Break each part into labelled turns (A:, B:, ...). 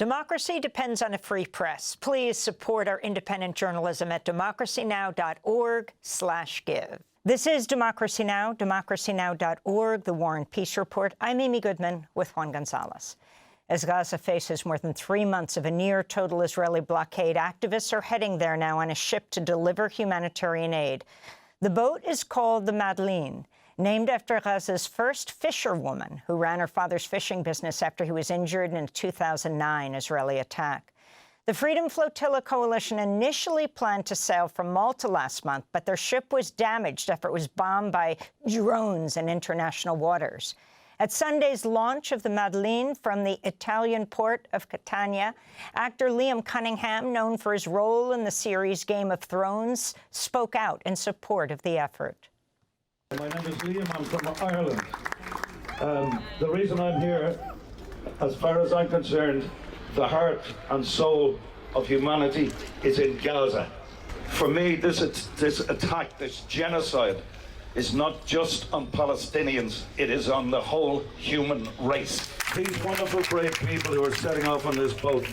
A: Democracy depends on a free press. Please support our independent journalism at democracynow.org/give. This is Democracy Now!, democracynow.org, the War and Peace Report. I'm Amy Goodman with Juan Gonzalez. As Gaza faces more than 3 months of a near-total Israeli blockade, activists are heading there now on a ship to deliver humanitarian aid. The boat is called the Madleen, named after Gaza's first fisherwoman who ran her father's fishing business after he was injured in a 2009 Israeli attack. The Freedom Flotilla Coalition initially planned to sail from Malta last month, but their ship was damaged after it was bombed by drones in international waters. At Sunday's launch of the Madleen from the Italian port of Catania, actor Liam Cunningham, known for his role in the series Game of Thrones, spoke out in support of the effort.
B: My name is Liam. I'm from Ireland. The reason I'm here, as far as I'm concerned, the heart and soul of humanity is in Gaza. For me, this attack, this genocide, is not just on Palestinians, it is on the whole human race. These wonderful, brave people who are setting off on this boat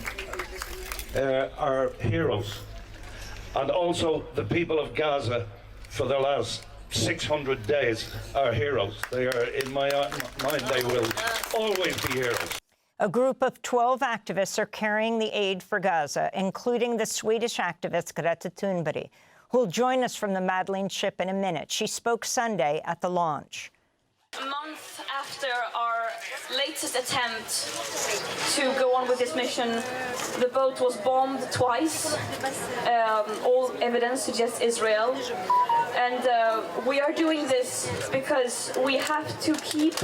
B: are heroes. And also the people of Gaza, for the last 600 days, are heroes. They are, in my mind, they will always be heroes.
A: A group of 12 activists are carrying the aid for Gaza, including the Swedish activist Greta Thunberg, who will join us from the Madleen ship in a minute. She spoke Sunday at the launch.
C: A month after our latest attempt to go on with this mission, the boat was bombed twice. All evidence suggests Israel. And we are doing this because we have to keep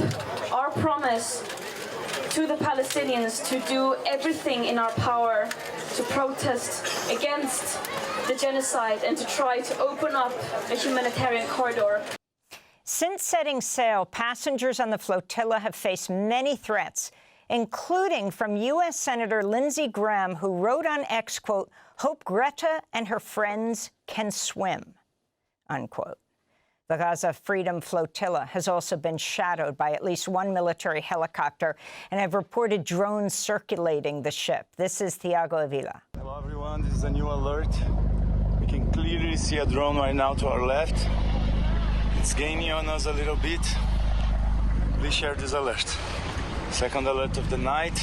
C: our promise to the Palestinians to do everything in our power to protest against the genocide and to try to open up a humanitarian corridor.
A: Since setting sail, passengers on the flotilla have faced many threats, including from U.S. Senator Lindsey Graham, who wrote on X, quote, "Hope Greta and her friends can swim," unquote. The Gaza Freedom Flotilla has also been shadowed by at least one military helicopter and have reported drones circulating the ship. This is Thiago Avila.
D: Hello, everyone. This is a new alert. We can clearly see a drone right now to our left. It's gaining on us a little bit. Please share this alert. Second alert of the night.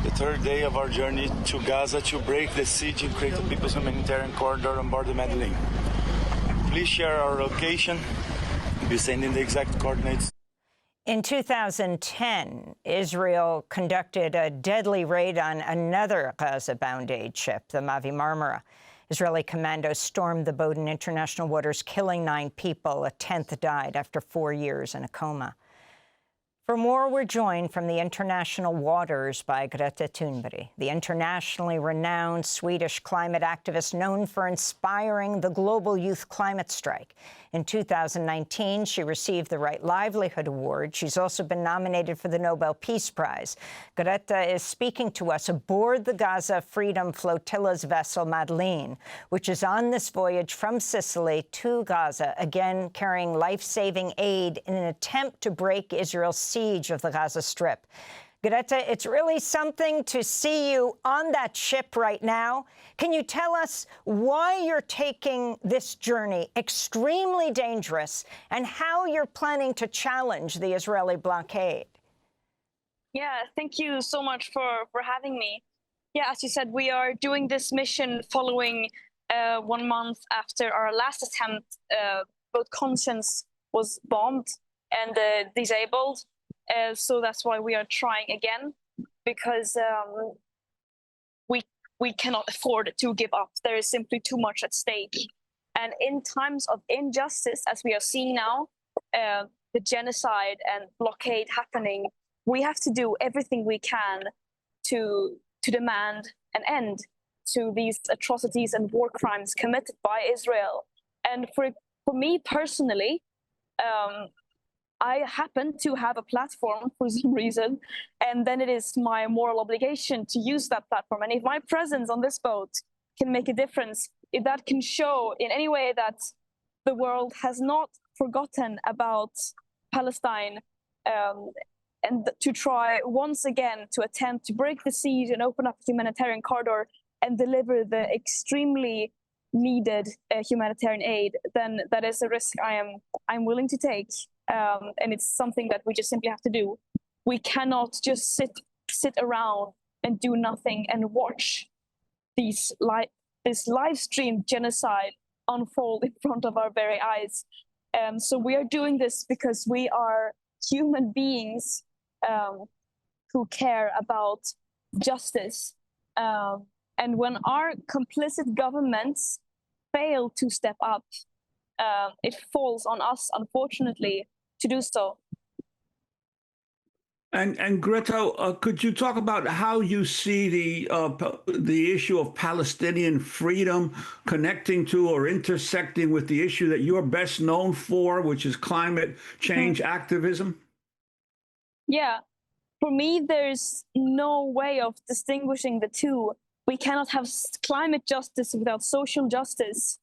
D: The third day of our journey to Gaza to break the siege and create a people's humanitarian corridor on board the Madleen. Please share our location. We'll be sending the exact coordinates.
A: In 2010, Israel conducted a deadly raid on another Gaza-bound aid ship, the Mavi Marmara. Israeli commandos stormed the boat in international waters, killing 9 people. A 10th died after 4 years in a coma. For more, we're joined from the international waters by Greta Thunberg, the internationally renowned Swedish climate activist known for inspiring the global youth climate strike. In 2019, she received the Right Livelihood Award. She's also been nominated for the Nobel Peace Prize. Greta is speaking to us aboard the Gaza Freedom Flotilla's vessel Madleen, which is on this voyage from Sicily to Gaza, again carrying life-saving aid in an attempt to break Israel's siege of the Gaza Strip. Greta, it's really something to see you on that ship right now. Can you tell us why you're taking this journey, extremely dangerous, and how you're planning to challenge the Israeli blockade?
C: Yeah, thank you so much for having me. Yeah, as you said, we are doing this mission following 1 month after our last attempt. Both Conscience was bombed and disabled. So that's why we are trying again, because we cannot afford to give up. There is simply too much at stake. And in times of injustice, as we are seeing now, the genocide and blockade happening, we have to do everything we can to demand an end to these atrocities and war crimes committed by Israel. And for me personally, I happen to have a platform for some reason, and then it is my moral obligation to use that platform. And if my presence on this boat can make a difference, if that can show in any way that the world has not forgotten about Palestine, to try once again to attempt to break the siege and open up a humanitarian corridor and deliver the extremely needed humanitarian aid, then that is a risk I'm willing to take, and it's something that we just simply have to do. We cannot just sit around and do nothing and watch this live stream genocide unfold in front of our very eyes. So we are doing this because we are human beings who care about justice. And when our complicit governments fail to step up, it falls on us, unfortunately, to do so.
E: And Greta, could you talk about how you see the issue of Palestinian freedom connecting to or intersecting with the issue that you're best known for, which is climate change activism? Yeah.
C: For me, there's no way of distinguishing the two. We cannot have climate justice without social justice.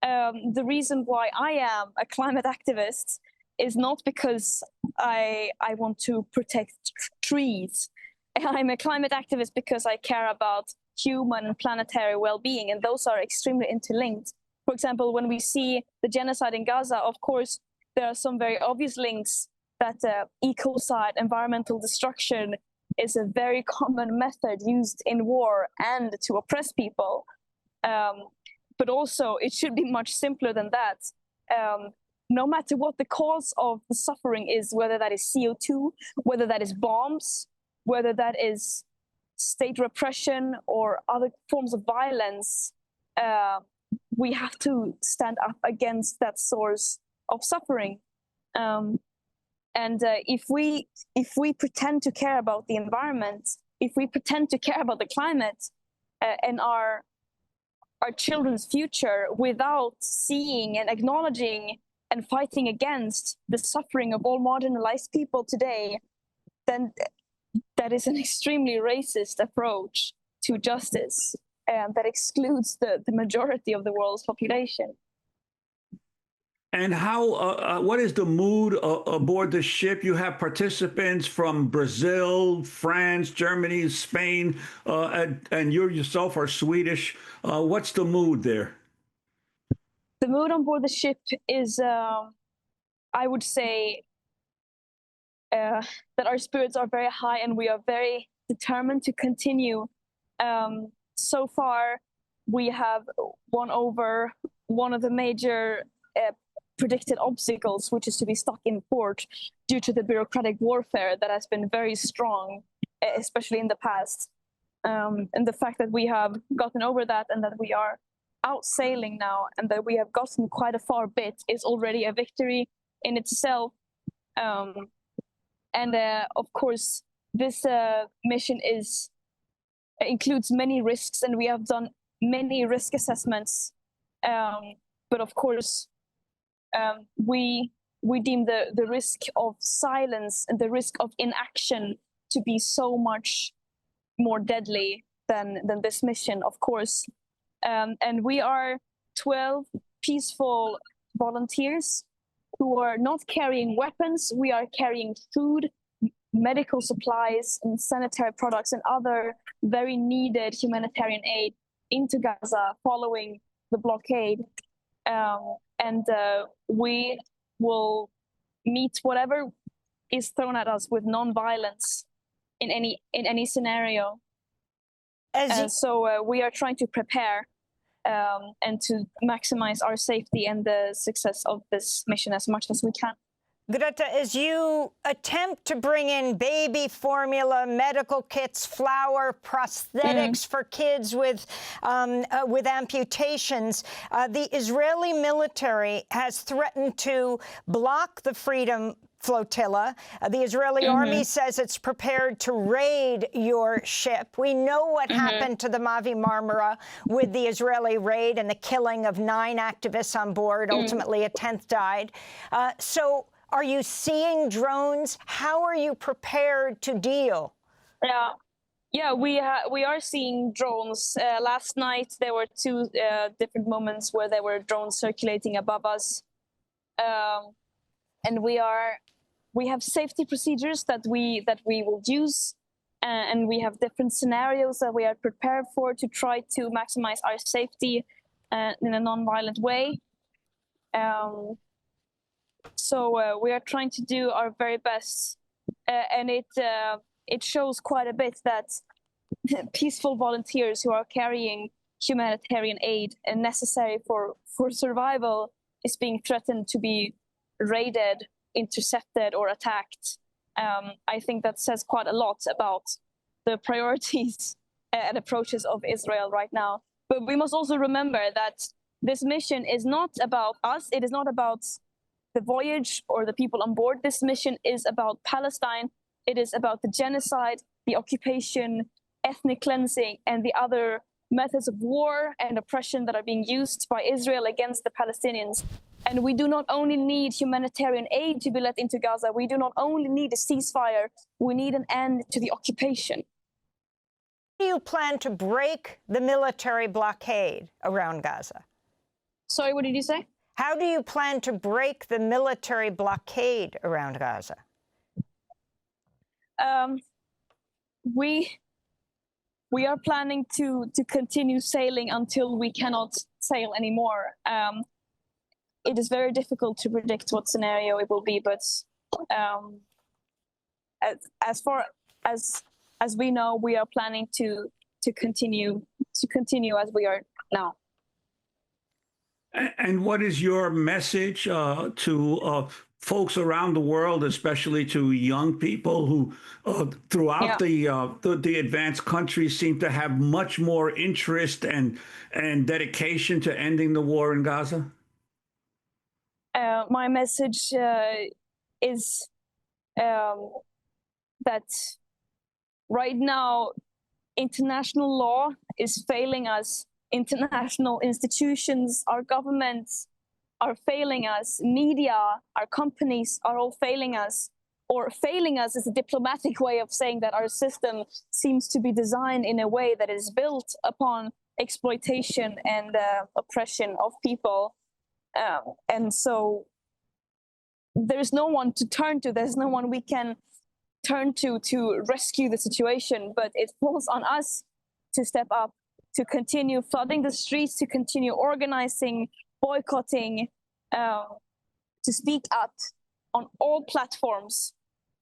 C: The reason why I am a climate activist is not because I want to protect trees. I'm a climate activist because I care about human and planetary well-being, and those are extremely interlinked. For example, when we see the genocide in Gaza, of course, there are some very obvious links that ecocide, environmental destruction, is a very common method used in war and to oppress people. But also, it should be much simpler than that. No matter what the cause of the suffering is, whether that is CO2, whether that is bombs, whether that is state repression or other forms of violence, we have to stand up against that source of suffering. And if we pretend to care about the environment, if we pretend to care about the climate and our children's future without seeing and acknowledging and fighting against the suffering of all marginalized people today, then that is an extremely racist approach to justice that excludes the majority of the world's population.
E: And how? What is the mood aboard the ship? You have participants from Brazil, France, Germany, Spain, and you yourself are Swedish. What's the mood there?
C: The mood on board the ship is, I would say, that our spirits are very high and we are very determined to continue. So far, we have won over one of the major predicted obstacles, which is to be stuck in port due to the bureaucratic warfare that has been very strong, especially in the past. And the fact that we have gotten over that and that we are out sailing now and that we have gotten quite a far bit is already a victory in itself. And of course, this mission includes many risks, and we have done many risk assessments. But of course, we deem the risk of silence and the risk of inaction to be so much more deadly than this mission, of course. And we are 12 peaceful volunteers who are not carrying weapons. We are carrying food, medical supplies, and sanitary products and other very needed humanitarian aid into Gaza following the blockade. And we will meet whatever is thrown at us with non-violence in any scenario. So we are trying to prepare and to maximize our safety and the success of this mission as much as we can.
A: Greta, as you attempt to bring in baby formula, medical kits, flour, prosthetics for kids with amputations, the Israeli military has threatened to block the Freedom Flotilla. The Israeli army says it's prepared to raid your ship. We know what happened to the Mavi Marmara with the Israeli raid and the killing of 9 activists on board. Ultimately, a 10th died. So are you seeing drones? How are you prepared to deal?
C: Yeah, we are seeing drones. Last night, there were 2 different moments where there were drones circulating above us. And we are we have safety procedures that we will use, and we have different scenarios that we are prepared for to try to maximize our safety in a non-violent way. So we are trying to do our very best, and it shows quite a bit that peaceful volunteers who are carrying humanitarian aid and necessary for survival is being threatened to be raided, intercepted, or attacked. I think that says quite a lot about the priorities and approaches of Israel right now. But we must also remember that this mission is not about us. It is not about the voyage or the people on board. This mission is about Palestine. It is about the genocide, the occupation, ethnic cleansing, and the other methods of war and oppression that are being used by Israel against the Palestinians. And we do not only need humanitarian aid to be let into Gaza, we do not only need a ceasefire, we need an end to the occupation.
A: Do you plan to break the military blockade around Gaza?
C: Sorry, what did you say?
A: How do you plan to break the military blockade around Gaza?
C: We are planning to continue sailing until we cannot sail anymore. It is very difficult to predict what scenario it will be, but as far as we know, we are planning to continue as we are now.
E: And what is your message to folks around the world, especially to young people who throughout the advanced countries seem to have much more interest and dedication to ending the war in Gaza?
C: My message is that right now, international law is failing us. International institutions, our governments are failing us. Media, our companies are all failing us. Or failing us is a diplomatic way of saying that our system seems to be designed in a way that is built upon exploitation and oppression of people. And so there's no one to turn to. There's no one we can turn to rescue the situation. But it falls on us to step up, to continue flooding the streets, to continue organizing, boycotting, to speak up on all platforms,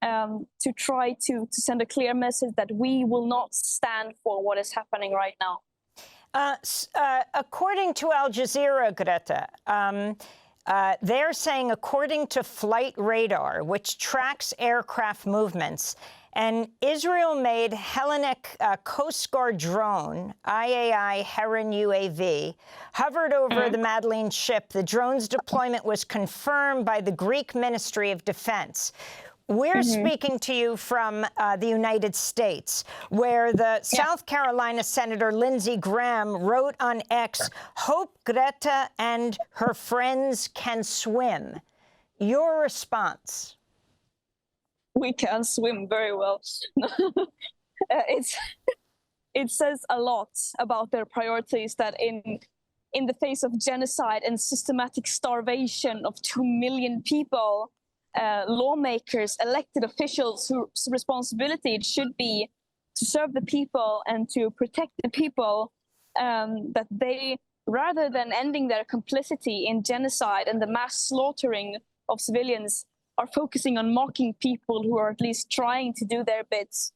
C: to try to send a clear message that we will not stand for what is happening right now.
A: According to Al Jazeera, Greta, they're saying, according to flight radar, which tracks aircraft movements, an Israel-made Hellenic Coast Guard drone, IAI Heron UAV, hovered over the Madleen ship. The drone's deployment was confirmed by the Greek Ministry of Defense. We're speaking to you from the United States, where the South Carolina Senator Lindsey Graham wrote on X, "Hope Greta and her friends can swim." Your response?
C: We can swim very well. It says a lot about their priorities that in the face of genocide and systematic starvation of 2 million people, lawmakers, elected officials whose responsibility it should be to serve the people and to protect the people, that they, rather than ending their complicity in genocide and the mass slaughtering of civilians, are focusing on mocking people who are at least trying to do their bits.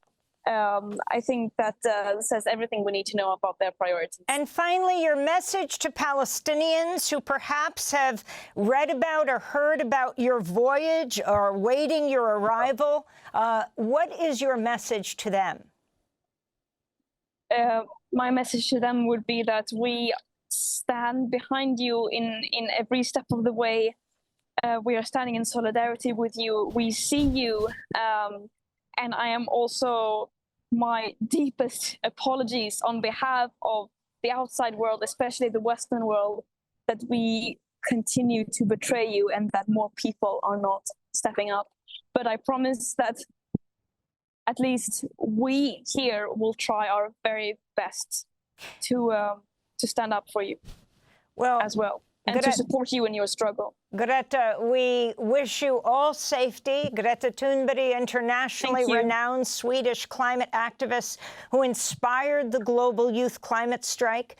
C: I think that says everything we need to know about their priorities.
A: And finally, your message to Palestinians who perhaps have read about or heard about your voyage or waiting your arrival. What is your message to them?
C: My message to them would be that we stand behind you in every step of the way. We are standing in solidarity with you. We see you. And I am also my deepest apologies on behalf of the outside world, especially the Western world, that we continue to betray you and that more people are not stepping up. But I promise that at least we here will try our very best to stand up for you as well. and to support you in your struggle.
A: Greta, we wish you all safety. Greta Thunberg, internationally renowned Swedish climate activist who inspired the global youth climate strike.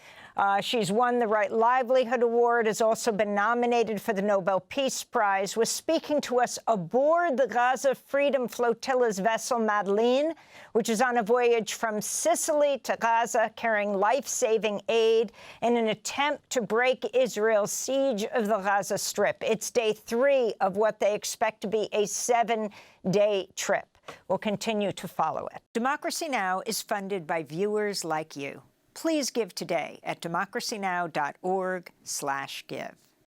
A: She's won the Right Livelihood Award, has also been nominated for the Nobel Peace Prize, was speaking to us aboard the Gaza Freedom Flotilla's vessel Madleen, which is on a voyage from Sicily to Gaza, carrying life-saving aid in an attempt to break Israel's siege of the Gaza Strip. It's day 3 of what they expect to be a 7-day trip. We'll continue to follow it. Democracy Now! Is funded by viewers like you. Please give today at democracynow.org/give.